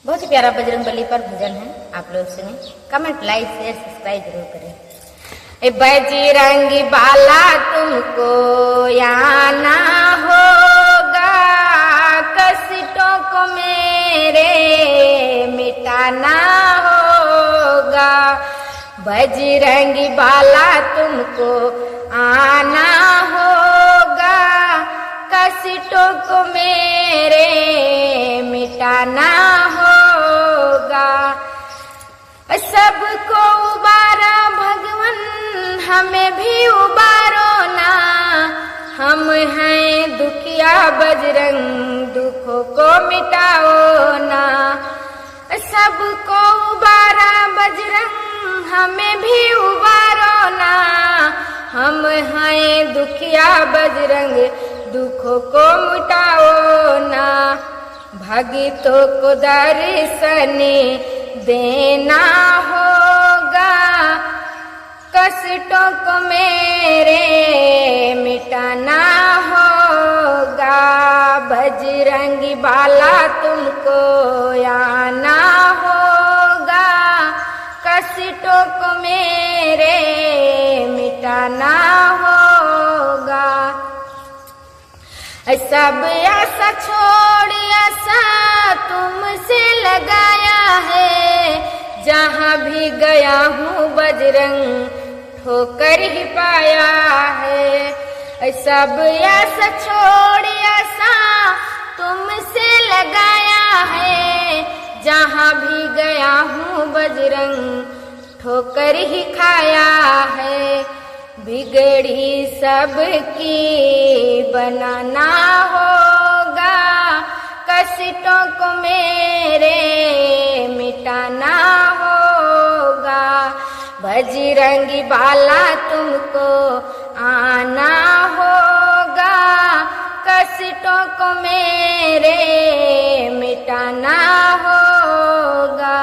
बहुत ही प्यारा बजरंगबली पर भजन है, आप लोग सुने। कमेंट, लाइक, शेयर, सब्सक्राइब जरूर करें। ए बजरंगी बाला तुमको आना होगा, कष्टों को मेरे मिटाना होगा। बजरंगी बाला तुमको आना होगा, कष्टों को मेरे मिटाना होगा। सबको उबारा भगवन, हमें भी उबारो ना। हम हैं दुखिया बजरंग, दुखों को मिटाओ ना। सबको उबारा बजरंग, हमें भी उबारो ना। हम हैं दुखिया बजरंग, दुखों को मिटाओ ना। भक्तों को दर्शन देना होगा, कष्टों को मेरे मिटाना होगा। बजरंगी बाला तुमको आना होगा, कष्टों को मेरे मिटाना होगा। सब आशा छोड़ आशा तुमसे लगाया है, जहाँ भी गया हूँ बजरंग ठोकर ही पाया है। सब आशा छोड़ आशा तुमसे लगाया है, जहाँ भी गया हूँ बजरंग ठोकर ही खाया है। बिगड़ी सबकी बनाना होगा, कष्टों को मेरे मिटाना होगा। बजरंगी बाला तुमको आना होगा, कष्टों को मेरे मिटाना होगा।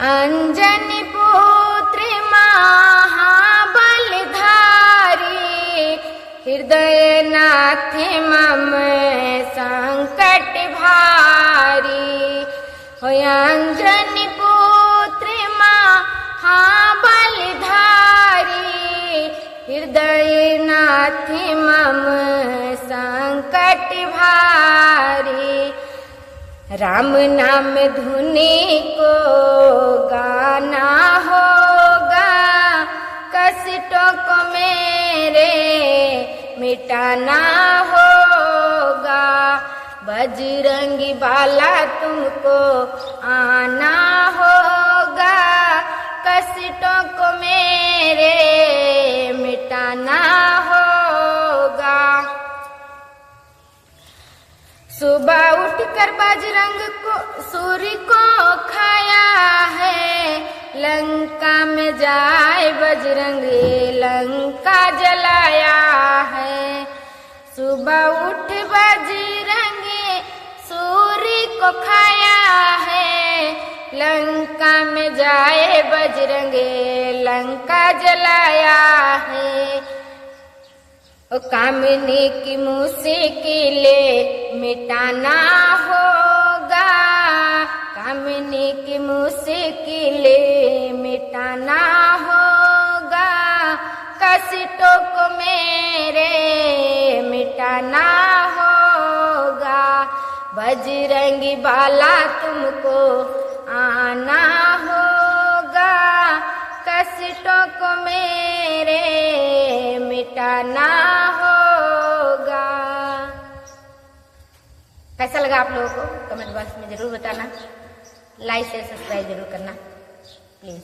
अंजनी पुत्र महाबलधारी, हृदय नाथ मम संकट भारी। हो अंजनी पुत्र महाबलधारी, हृदय नाथ मम संकट भारी। राम नाम धुनी को गाना होगा, कष्टों को मेरे मिटाना होगा। बजरंगी बाला तुमको आना होगा, कष्टों को मेरे मिटाना होगा। सुबह उठकर बजरंग को सूर्य को खाया है, लंका में जाए बजरंग लंका जलाया है। सुबह उठ बजरंग सूर्य को खाया है, लंका में जाए बजरंग लंका जलाया है। कामनी की मुश्किलें मिटाना होगा, कामनी की मुश्किलें मिटाना होगा। कष्टों को मेरे मिटाना होगा। बजरंगी बाला तुमको आना होगा, कष्टों को मेरे मिटाना होगा। कैसा लगा आप लोगों को? कमेंट बॉक्स में जरूर बताना। लाइक शेयर सब्सक्राइब जरूर करना प्लीज।